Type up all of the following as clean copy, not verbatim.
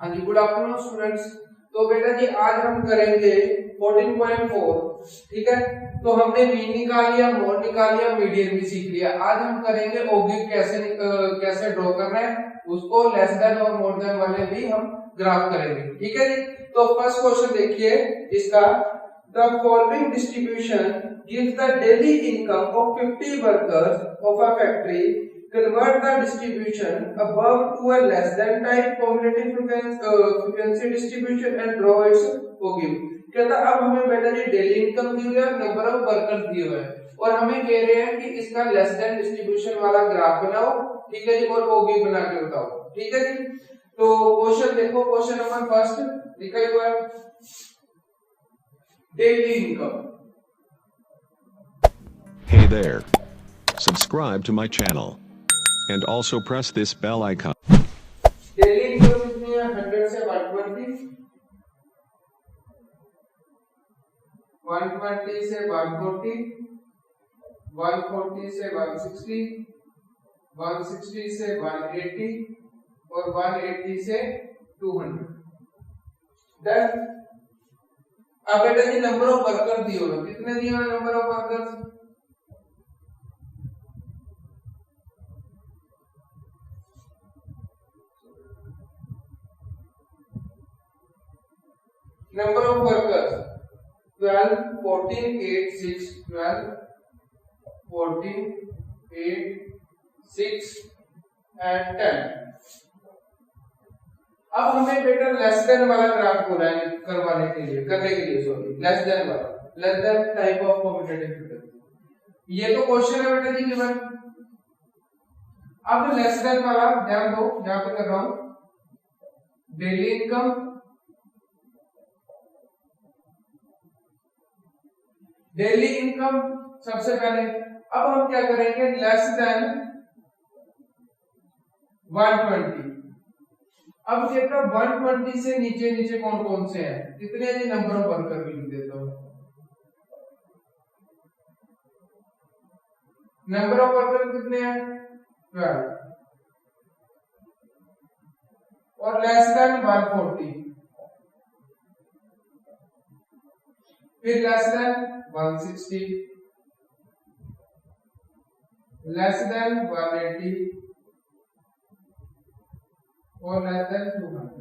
हाँ जी, good afternoon students. तो बेटा जी आज हम करेंगे 14.4। ठीक है, तो हमने मीन निकाल लिया, मोड निकाल लिया, मीडियन भी सीख लिया। आज हम करेंगे ऑब्जेक्ट कैसे ड्रॉ करना है, उसको लेस देन और मोर देन वाले भी हम ग्राफ करेंगे। ठीक है जी, तो फर्स्ट क्वेश्चन देखिए इसका। The following distribution gives the daily income of 50 workers of a factory. Convert the distribution above to a less than type cumulative frequency distribution and draw its OGIF। कहता अब हमें बेटा जी डेली इनकम दी हुई है, number of workers दिए हुए हैं और हमें कह रहे हैं कि इसका लेस देन डिस्ट्रीब्यूशन वाला ग्राफ बनाओ। ठीक है जी, और OGIF बना के बताओ। ठीक है जी, तो क्वेश्चन देखो, क्वेश्चन नंबर फर्स्ट लिखा हुआ है daily income. Hey there. Subscribe to my channel. And also press this bell icon. Daily income कितनी है? 100 से 120, 120 से 140, 140 से 160, 160 से 180 और 180 से 200। डन। अब बेटा जी नंबर ऑफ वर्कर दिए हुए, कितने दिए हुए number of workers? number of workers 12, 14, 8, 6, 12, 14, 8, 6 and 10। अब हमें बेटा लेस देन वाला ग्राफ करने के लिए सॉरी लेस देन वाला, less than type of competitive figure. ये तो क्वेश्चन है बेटा जी गिवन। अब लेस देन वाला ध्यान दो, यहां पे कर रहा हूं डेली इनकम, डेली इनकम सबसे पहले। अब हम क्या करेंगे, लेस देन 120। अब देखो 120 से नीचे नीचे कौन कौन से हैं, कितने जी नंबर ऑफ वर्कर भी लिख देता हूं। नंबर ऑफ वर्कर कितने हैं? 12 और लेस देन 140, फिर लेस देन 160, लेस देन 180 और लेस देन 200।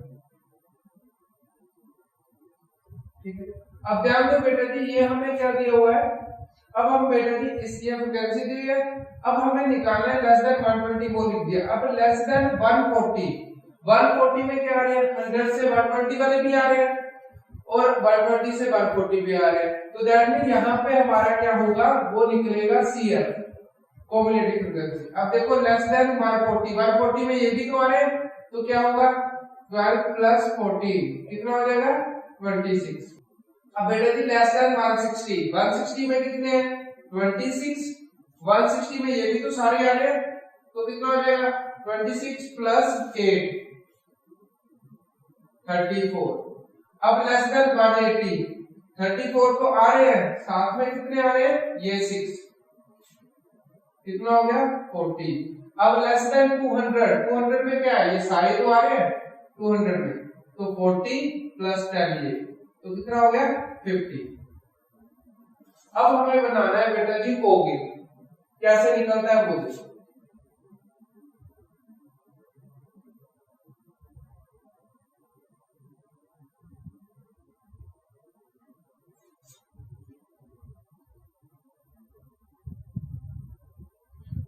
ठीक है, अब ध्यान दो बेटा जी ये हमें क्या दिया हुआ है। अब हम बेटा जी इसकी फ्रीक्वेंसी दी है, अब हमें निकालना है लेस देन 120 को लिख दिया। अब लेस देन 140, 140 में क्या आ रहे हैं? 100 से 120 वाले भी आ रहे हैं और 120 से 140 भी आ रहे हैं। तो दैट मीन यहाँ पे हमारा क्या होगा, वो निकलेगा CF कॉम्युलेटिव फ्रीक्वेंसी। अब देखो लेस देन 140, 140 में ये भी तो आ रहे हैं, तो क्या होगा 12 प्लस 14 कितना हो जाएगा 26। अब बेटा जी लेस देन 160, 160 में कितने हैं 26, 160 में ये भी तो सारे आ रहे हैं, तो कितना हो जाएगा 26 प्लस 8 34। अब लेस देन 180, 34 तो आ रहे हैं, साथ में कितने आ रहे हैं ये 6, कितना हो गया 40। अब लेस देन 200, 200 में क्या है, ये सारे तो आ रहे हैं 200 में, तो 40 प्लस 10 ये, तो कितना हो गया 50। अब हमें बनाना है बेटा जी OGIF, कैसे निकलता है वो देखो।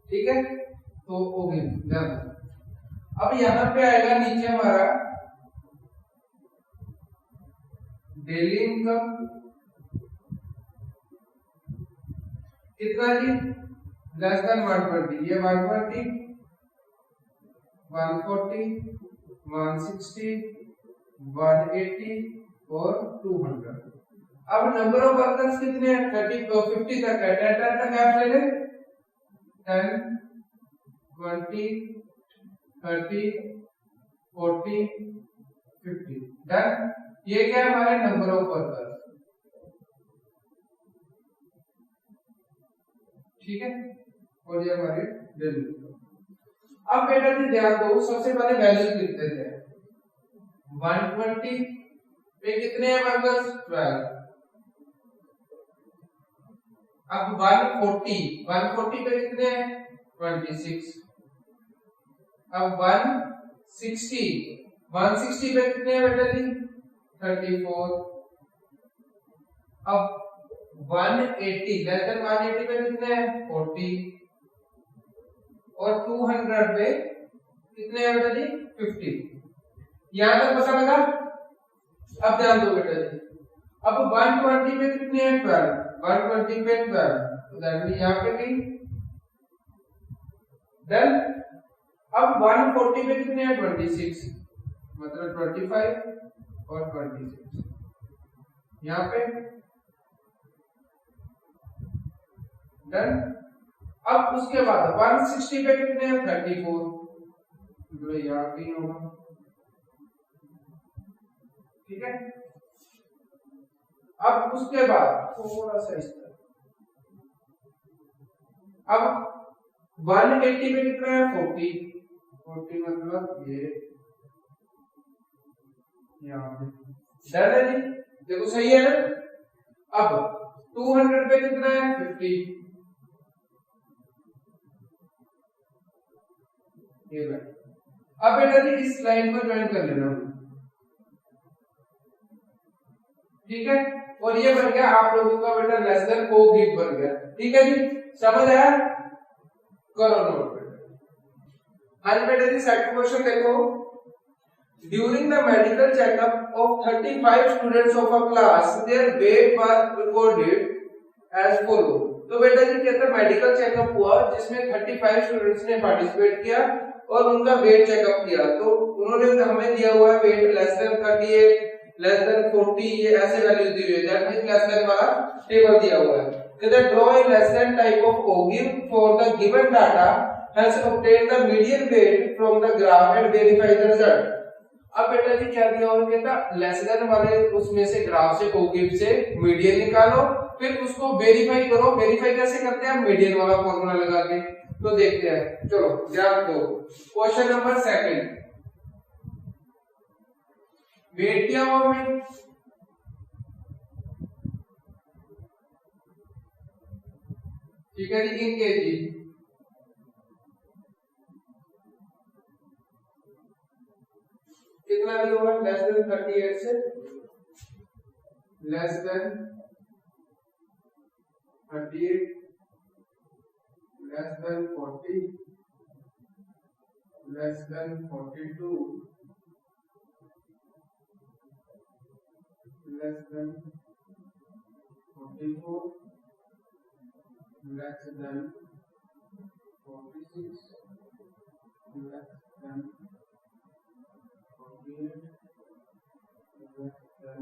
ठीक है, तो OGIF ध्यान। अब यहां पे आएगा नीचे हमारा डेली इनकम कितना जी, लेस देन 120, ये 120, 140, 160, 180 और 200। अब नंबर ऑफ वर्कर्स कितने हैं 30 50 तक है, 10 तक आप ले लें 10, 20, 30, 40, 50। डन। ये क्या है हमारे नंबर ऑफ वर्कर्स। ठीक है, और ये हमारे वैल्यू। अब बेटा जी ध्यान दो, सबसे पहले वैल्यू लिख देते हैं। 120 पे कितने हैं वर्कर्स 12। अब 140 पे कितने हैं 26। अब 160 पे कितने हैं बेटा जी 34। अब 180 लेस देन 180 पे कितने हैं 40 और 200 पे कितने हैं बेटा जी 50। यहां तक पता लगा। अब ध्यान दो बेटा जी, अब 120 पे कितने हैं 12, 120 पे 12 तो दैट मीन यहां पे भी डन। अब 140 पे कितने हैं 26 मतलब 25 और 26 यहां पे डन। अब उसके बाद 160 पे कितने हैं 34 जो यहां पे होगा, ठीक है। अब उसके बाद थोड़ा सा इस तरह, अब 180 पे कितना है 40 मतलब ये यहाँ पे डन है जी, देखो सही है ना। अब 200 पे कितना है 50 ये भाई। अब बेटा जी इस लाइन को ज्वाइन कर लेना, ठीक है। और ये बन गया आप लोगों का बेटा लेस देन को गिव बन गया, ठीक है जी, समझ आया, करो नोट बेटा। आज बेटा जी सेकंड क्वेश्चन देखो, during the medical checkup of 35 students of a class their weight was recorded as follow. तो बेटा जी कहते हैं मेडिकल चेकअप हुआ जिसमें 35 स्टूडेंट्स ने पार्टिसिपेट किया और उनका वेट चेकअप किया, तो उन्होंने हमें दिया हुआ है weight less than 38 less than 40 ये ऐसे वैल्यूज दी हुई है, दैट मींस लेस देन वाला टेबल दिया हुआ है। कहते हैं draw a less than type of ogive for the given data has obtain the median weight from the graph and verify the result. अब बेटा जी क्या दिया हुआ कहता लेस देन वाले उसमें से ग्राफ से ओगिव से मीडियन निकालो, फिर उसको वेरीफाई करो। वेरीफाई कैसे करते हैं, मेडियन वाला फॉर्मूला लगा के, तो देखते हैं, चलो ध्यान दो। क्वेश्चन नंबर सेकंड, वेट क्या हुआ हमें, ठीक है जी, इन केजी। कितना दिया हुआ लेस देन 38 से less than 38 less than 40 less than 42 less than 44 less than 46 less than 48 less than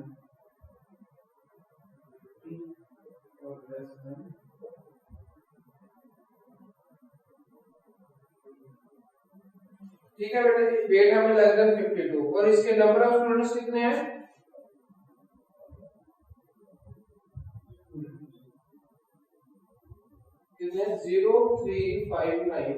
50 or less than। ठीक है बेटा जी, वेट हमें लेस देन 52 और इसके नंबर ऑफ स्टूडेंट्स कितने हैं, कितने 0359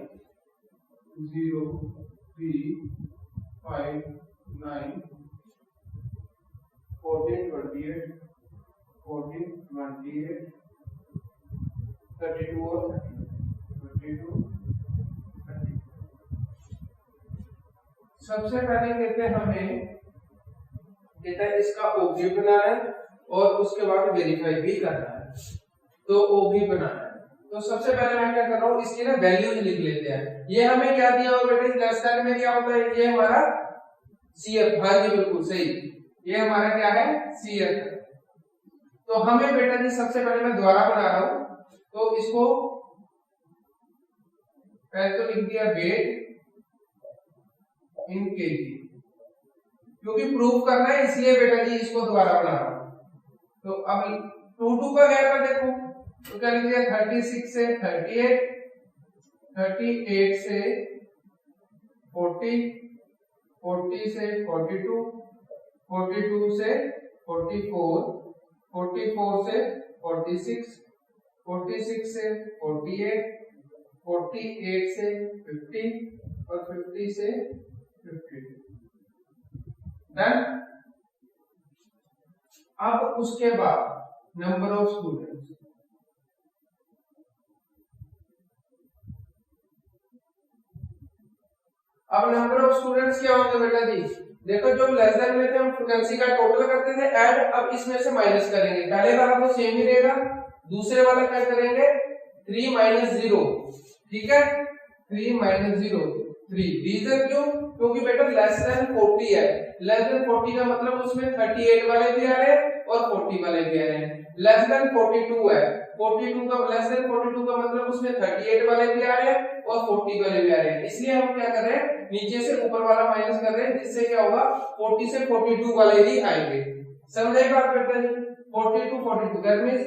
1428 32 और 32। सबसे पहले कहते हैं हमें कहता है इसका ओगी बनाना है और उसके बाद वेरीफाई भी करना है, तो ओगी बनाना है। तो सबसे पहले मैं क्या कर रहा हूँ, इसकी ना वैल्यूज लिख लेते हैं। ये हमें क्या दिया हुआ बेटा लेस देन में क्या होता है, ये हमारा सीएफ, हाँ जी बिल्कुल सही, ये हमारा क्या है सीएफ। तो हमें बेटा जी सबसे पहले मैं दोबारा बना रहा हूं, तो इसको पहले तो लिख दिया वेट इन केजी, क्योंकि प्रूफ करना है इसलिए बेटा जी इसको दोबारा बना रहा हूं। तो अब 2 का गैप है देखो, तो क्या लिख दिया 36 से 38, 38 से 40, 40 से 42, 42 से 44, 44 से 46, 46 से 48, 48 से 50 और 50 से 52। डन। अब उसके बाद नंबर ऑफ स्टूडेंट्स, अब नंबर ऑफ स्टूडेंट्स क्या होंगे बेटा जी, देखो जो लेस देन में थे हम फ्रीक्वेंसी का टोटल करते थे ऐड, अब इसमें से माइनस करेंगे, पहले वाला तो सेम ही रहेगा, दूसरे वाला क्या करेंगे 3 माइनस 0, ठीक है 3 माइनस 0 3। रीजन क्यों, क्योंकि बेटा लेस देन 40 है, लेस देन 40 का मतलब उसमें 38 वाले भी आ रहे हैं और 40 वाले भी आ रहे हैं, लेस देन 42 है, 42 का लेस देन 42 का मतलब उसमें 38 वाले भी आ रहे हैं और 40 वाले भी आ रहे हैं, इसलिए हम क्या कर रहे हैं नीचे से ऊपर वाला माइनस कर रहे हैं, जिससे क्या होगा 40 से 42 वाले भी आएंगे। समझे बात बेटा जी, 42 42 दैट मींस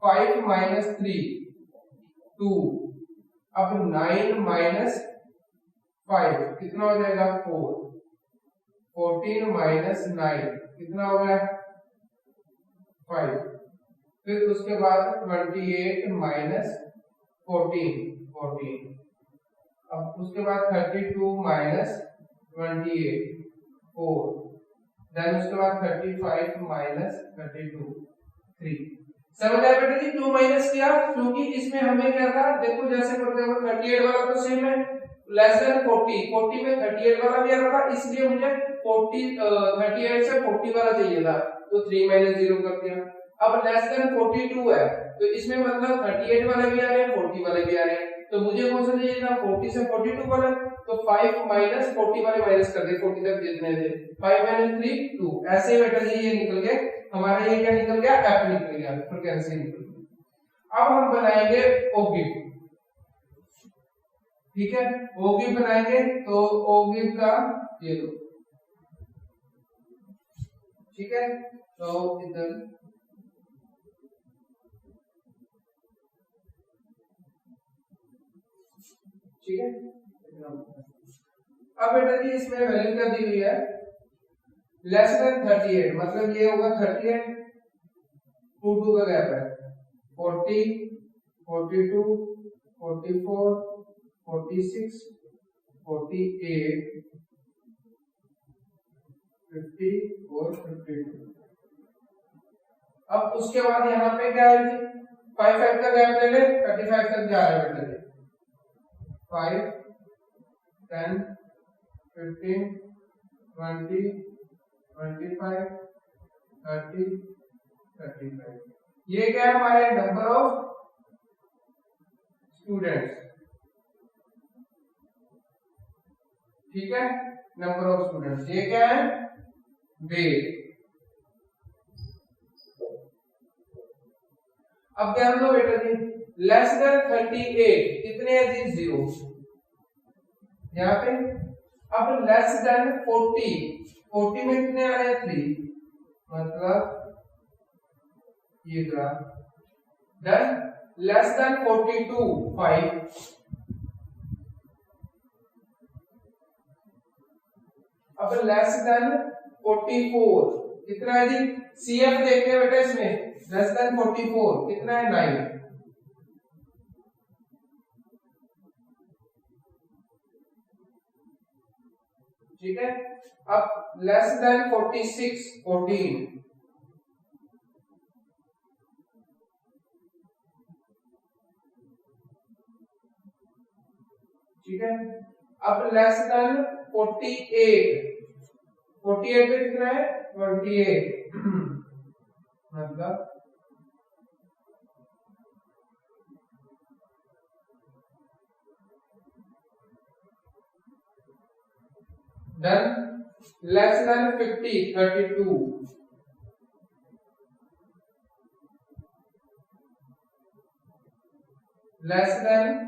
5 माइनस 3 2, अब 9 माइनस 5 कितना हो जाएगा 4, 14 माइनस 9 कितना हो गया 5, फिर उसके बाद 28 माइनस 14 14, अब उसके बाद 32 माइनस 28 4, देन उसके बाद 35 माइनस 32 3। समझ आया बेटा जी क्यों माइनस किया, क्योंकि इसमें हमें क्या था, देखो जैसे फॉर एग्जांपल 38 वाला तो सेम है, लेस देन 40 में 38 वाला भी आ रहा था, इसलिए मुझे 38 से 40 वाला चाहिए था, तो 3 माइनस 0 कर दिया। अब लेस देन 42 है, तो इसमें मतलब 38 वाले भी आ रहे हैं 40 वाले भी आ रहे हैं, तो मुझे कौन सा चाहिए था 40 से 42 वाला, तो 5 माइनस 40 वाले माइनस कर दे, 40 तक जितने थे 5 माइनस 3 2, ऐसे ही बेटा जी ये निकल गए हमारा, ये क्या निकल गया एफ निकल गया, फ्रीक्वेंसी निकल गई। अब हम बनाएंगे ओगिव, ठीक है ओगिव बनाएंगे, तो ओगिव का ये लो, ठीक है तो इधर ठीक है। अब बेटा जी इसमें वैल्यू क्या दी हुई है, लेस देन 38 मतलब ये होगा 38, 2 का गैप है, 40 42 44 46 48 50 और 52। अब उसके बाद यहाँ पे क्या है जी 5 5 का गैप ले ले, 35 तक जा रहा है बेटा जी, 5 10 15 20 25 30 35, ये क्या है हमारे नंबर ऑफ स्टूडेंट्स, ठीक है नंबर ऑफ स्टूडेंट्स, ये क्या है वेट। अब ध्यान दो बेटा जी लेस देन 38 कितने हैं जी 0 यहाँ पे, अब लेस देन 40 में कितने आ रहे हैं 3, मतलब ये ग्राफ डन। लेस देन 42 5, अब लेस देन 44 कितना है जी, सीएफ देखते हैं बेटा इसमें, लेस देन 44 कितना है 9, ठीक है। अब लेस देन 46 14, ठीक है। अब लेस देन 48 पे कितना है 28 मतलब done. Less than 50 32, less than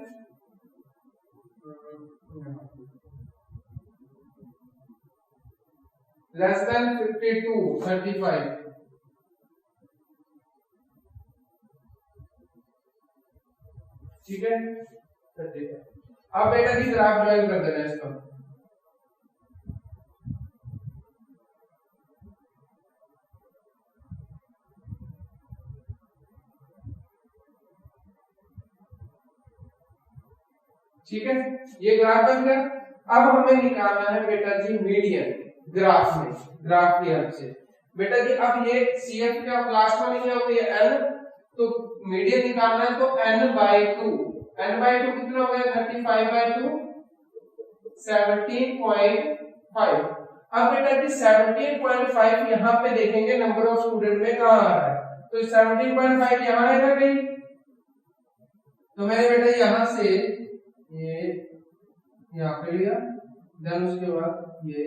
less than 52 35, ठीक है 35। अब बेटा जी ग्राफ ज्वाइन कर देना इसका, ठीक है ये ग्राफ बन गया। अब हमें निकालना है बेटा जी मीडियन, ग्राफ की हेल्प से। बेटा जी अब ये CF का लास्ट वाली क्या होती है N, तो मीडियन निकालना है तो N/2 कितना हो गया 35/2 17.5। अब बेटा जी 17.5 यहाँ पे देखेंगे नंबर ऑफ स्टूडेंट में कहाँ आ रहा है, तो 17.5 यहाँ है ना कहीं, तो मैंने बेटा यहाँ से ये यहाँ पे लिया, देन उसके बाद ये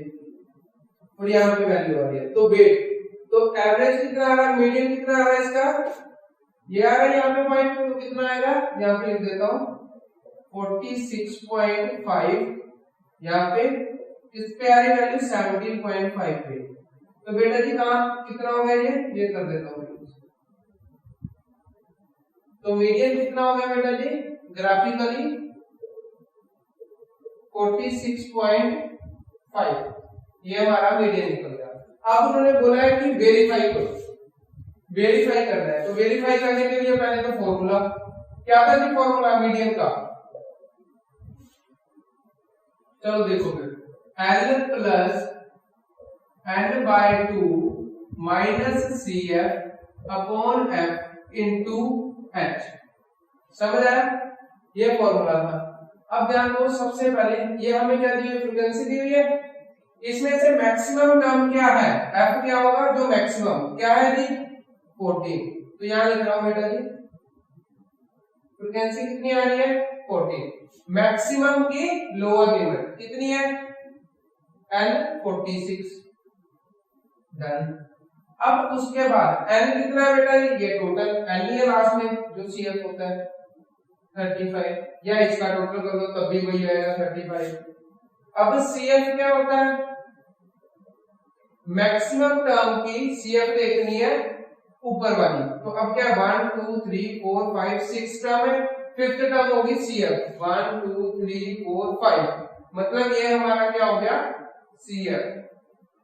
और यहाँ पे वैल्यू आ रही है, तो वेट तो एवरेज कितना आ रहा है, मीडियन कितना आ रहा है इसका, ये आ रहा है यहाँ पे पॉइंट, तो कितना आएगा यहाँ पे लिख देता हूँ 46.5, यहाँ पे इस पे आ रही वैल्यू 17.5 पे, तो बेटा जी कहाँ कितना हो गया ये कर देता हूँ, तो मीडियन कितना हो गया बेटा जी ग्राफिकली 46.5, ये हमारा मीडियन निकल गया। अब उन्होंने बोला है कि वेरीफाई करो, वेरीफाई करना है, तो वेरीफाई करने के लिए पहले तो फॉर्मूला क्या था जी, फॉर्मूला मीडियन का, चलो देखो फिर L plus N/2 minus CF upon F into H, समझ आया, ये फॉर्मूला था। अब ध्यान दो सबसे पहले ये हमें क्या दी है, फ्रीक्वेंसी दी हुई है, इसमें से मैक्सिमम टर्म क्या है, F क्या होगा जो मैक्सिमम क्या है जी 14, तो यहां लिख रहा हूं बेटा जी फ्रीक्वेंसी कितनी आ रही है 14, मैक्सिमम की लोअर लिमिट कितनी है N46, डन। अब उसके बाद N कितना है बेटा जी, ये टोटल N ही है लास्ट में जो CF होता है 35, या इसका टोटल कर दो तब भी वही आएगा 35। अब CF क्या होता है, मैक्सिमम टर्म की CF देखनी है ऊपर वाली, तो अब क्या 1 2 3 4 5 6 टर्म है, फिफ्थ टर्म होगी CF 1 2 3 4 5, मतलब ये हमारा क्या हो गया CF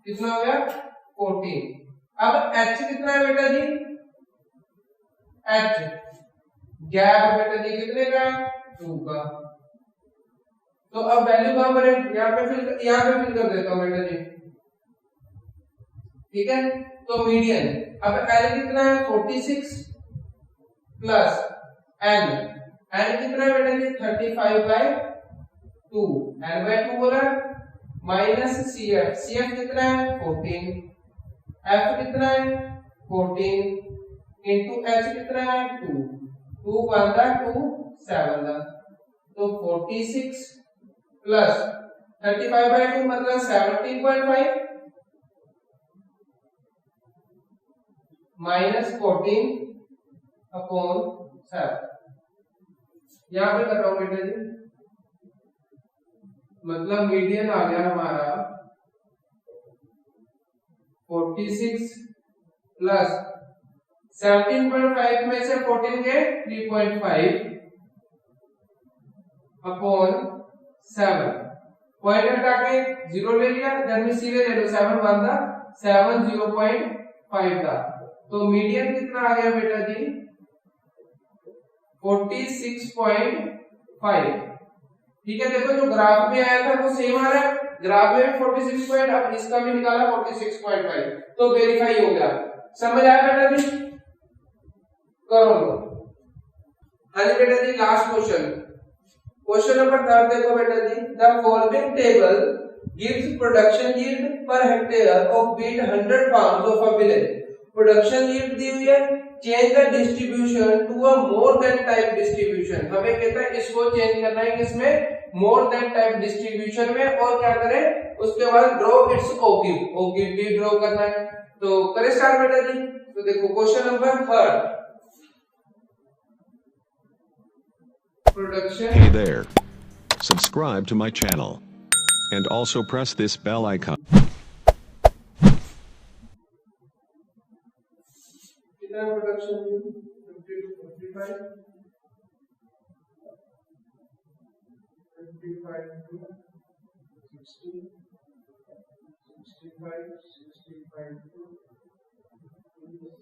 कितना हो गया 14। अब H कितना है बेटा जी, H गैप बेटा जी कितने का है 2 का, तो अब वैल्यू कहां पर है, यहाँ पे फिल कर देता हूं बेटा जी, ठीक है। तो मीडियन अब L कितना है 46 प्लस N कितना है बेटा जी 35/2, N/2 बोला, माइनस CF कितना है 14, F कितना है 14 इंटू H कितना है 2 बनता है 2 7 दा, तो 46 प्लस 35/2 मतलब 17.5 माइनस 14 अपॉन 7, यहां पे कर रहा हूं बेटा जी, मतलब मीडियन आ गया हमारा 46 प्लस 17.5 में से 14 के 3.5 अपॉन 7, पॉइंट हटा के 0 ले लिया, जब में सीधे ले लो 7 बनता 7 0.5 था, तो मीडियन कितना आ गया बेटा जी 46.5, ठीक है। देखो जो ग्राफ में आया था वो सेम आ रहा है, ग्राफ में 46 पॉइंट, अब इसका भी निकाला 46.5, तो वेरीफाई हो गया, समझ आया बेटा जी, करो लो। हाँ जी बेटा जी लास्ट क्वेश्चन नंबर 3 देखो बेटा जी, the following table gives production yield per hectare of wheat 100 farms of a village, production yield दी हुई है, change the distribution to a more than type distribution, हमें कहता है इसको चेंज करना है किसमें मोर देन टाइप डिस्ट्रीब्यूशन में, और क्या करें उसके बाद ड्रॉ इट्स ओगिव भी ड्रॉ करना है, तो करें स्टार्ट बेटा जी। तो देखो question number 3 production. Hey there. Subscribe to my channel. And also press this bell icon. कितना production 50 to 55 55 to 60 65 65 to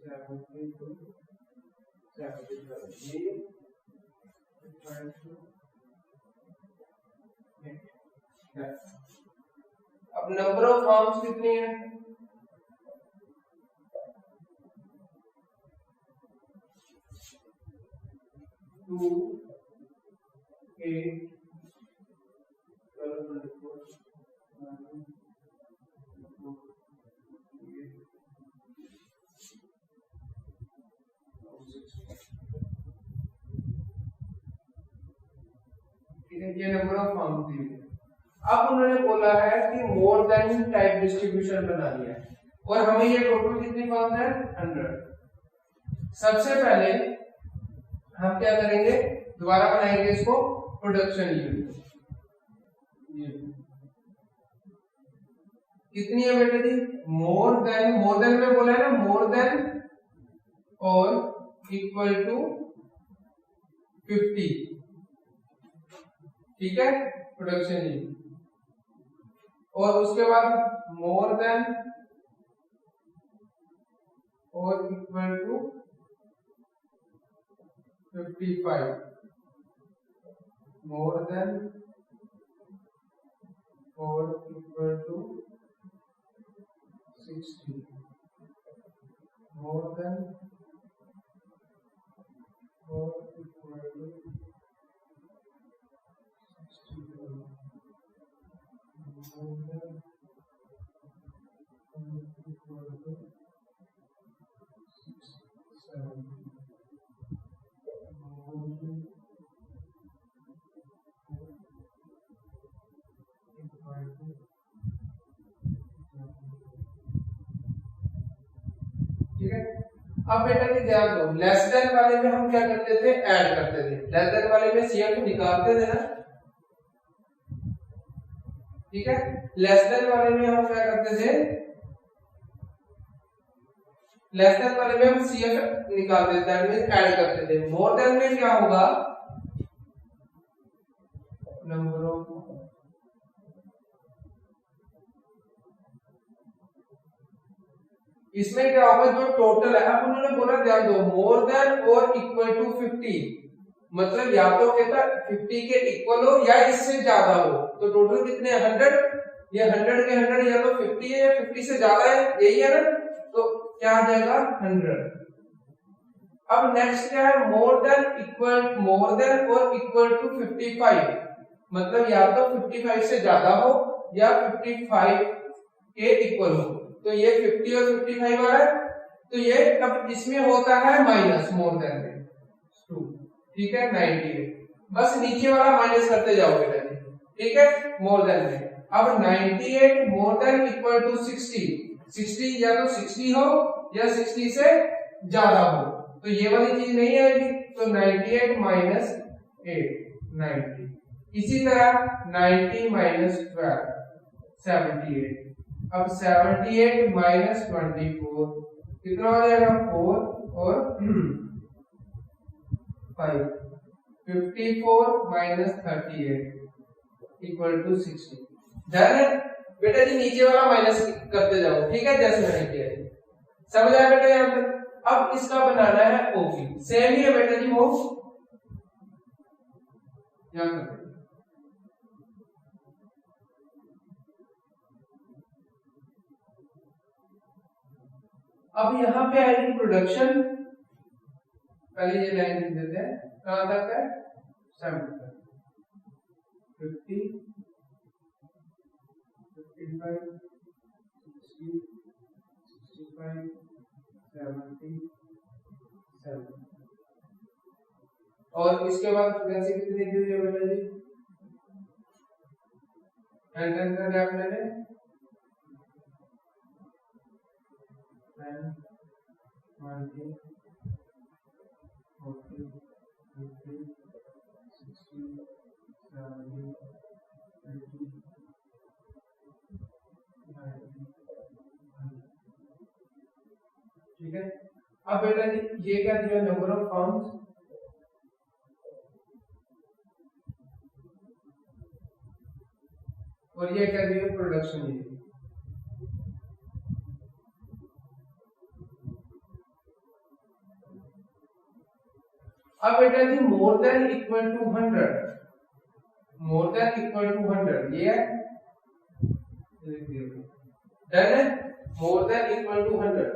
70 to 75 अब अब नंबर ऑफ फॉर्म्स कितनी है? 2 8 12 ठीक है, ये नंबर ऑफ फॉर्म दी है। अब उन्होंने बोला है कि मोर देन टाइप डिस्ट्रीब्यूशन बनानी है और हमें ये टोटल कितनी फॉर्म है? 100। सबसे पहले हम क्या करेंगे, दोबारा बनाएंगे इसको प्रोडक्शन यूनिट। कितनी है बेटा जी? मोर देन में बोला है ना, मोर देन और इक्वल टू 50, ठीक है, प्रोडक्शन यूनिट। और उसके बाद मोर देन और इक्वल टू 55, मोर देन और इक्वल टू 60, मोर देन और इक्वल टू 62, मोर देन और इक्वल टू 67, ठीक है। अब बेटा जी ध्यान दो, लेस देन वाले में हम क्या करते थे? ऐड करते थे। लेस देन वाले में सीएफ निकालते थे ना, ठीक है। लेस देन वाले में हम क्या करते थे? लेस देन वाले में हम सीएफ निकालते थे, दैट मींस ऐड करते थे। मोर देन में क्या होगा? नंबर ऑफ, इसमें क्या होगा? जो टोटल है, अब उन्होंने बोला ध्यान दो, मोर देन और इक्वल टू 50, मतलब या तो कहता 50 के इक्वल हो या इससे ज्यादा हो। तो टोटल कितने? 100। ये 100 के 100 या तो 50 है या 50 से ज्यादा है, यही है ना, तो क्या आ जाएगा? 100। अब नेक्स्ट क्या है? मोर देन और इक्वल टू 55, मतलब या तो 55 से ज्यादा हो या 55 के इक्वल हो। तो ये 50 और 55 आ रहा है, तो ये अब इसमें होता है माइनस मोर देन में 2, ठीक है, 98। बस नीचे वाला माइनस करते जाओगे, ठीक है, मोर देन में। अब 98 मोर देन इक्वल टू 60 या तो 60 हो या 60 से ज्यादा हो, तो ये वाली चीज नहीं आएगी, तो 98 माइनस 8, 90। इसी तरह 90 माइनस 12, 78। अब 78 माइनस 24 कितना हो जाएगा? 4 और 5। 54 माइनस 38 इक्वल टू 60। ध्यान है बेटा जी, नीचे वाला माइनस करते जाओ, ठीक है, जैसे मैंने किया है। समझ आया बेटा यहाँ पे? अब इसका बनाना है ओपी, सेम ही है बेटा जी, वो यहाँ करते। अब यहाँ पे आएगी प्रोडक्शन, पहले ये लाइन लिख देते हैं, कहां तक है? 70 तक। 50 55 60 65 70 7। और इसके बाद फ्रीक्वेंसी कितनी दी हुई है बेटा जी? 10 का गैप ले लें, 10 20 40 50 60 70 80 90। ठीक है। अब बेटा जी ये क्या दिया? नंबर ऑफ फॉर्म्स, और ये क्या दिया? Production unit. अब बेटा जी more than equal to 100, more than equal to 100 ये है, डन है, मोर देन इक्वल टू 100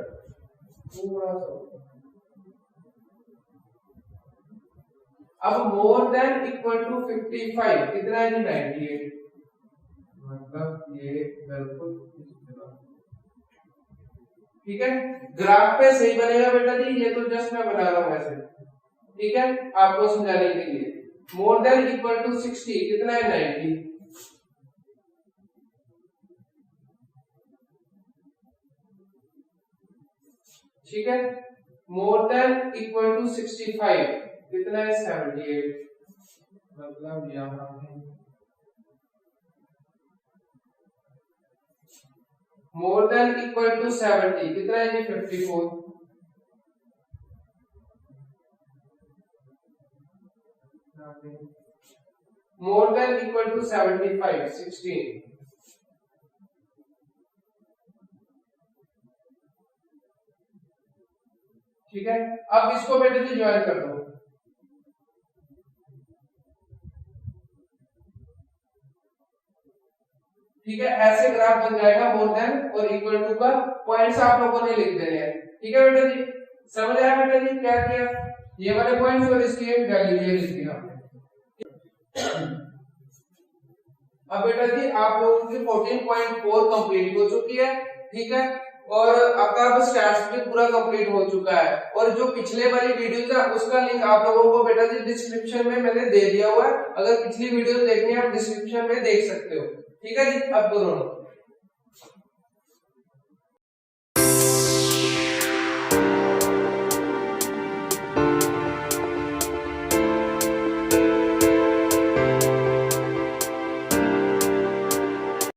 थोड़ा सा। अब मोर देन इक्वल टू 55 कितना है जी 98, मतलब ये बिल्कुल ठीक है। ग्राफ पे सही बनेगा बेटा जी, ये तो जस्ट मैं बना रहा हूं ऐसे, ठीक है, आपको समझाने के लिए। मोर देन इक्वल टू 60 कितना है 90, ठीक है। मोर देन इक्वल टू 65 कितना है 78, मतलब यहां पे मोर देन इक्वल टू 70 कितना है जी 54, मोर देन इक्वल टू 75 16, ठीक है। अब इसको बेटे जी ज्वाइन कर दो, ठीक है, ऐसे ग्राफ बन जाएगा मोर देन और इक्वल टू का पॉइंट्स आप लोगों ने लिख देने हैं, ठीक है बेटा जी। समझ आया बेटा जी क्या किया, ये वाले पॉइंट्स और इसकी वैल्यू ये लिख दिया हमने। अब बेटा जी आप लोगों की 14.4 कंप्लीट हो चुकी है, ठीक है, और आपका अब स्टैट्स भी पूरा कंप्लीट हो चुका है। और जो पिछले वाली वीडियो था उसका लिंक आप लोगों को बेटा जी डिस्क्रिप्शन में मैंने दे दिया हुआ है, अगर पिछली वीडियो देखनी है आप डिस्क्रिप्शन में देख सकते हो, ठीक है जी। अब दोनों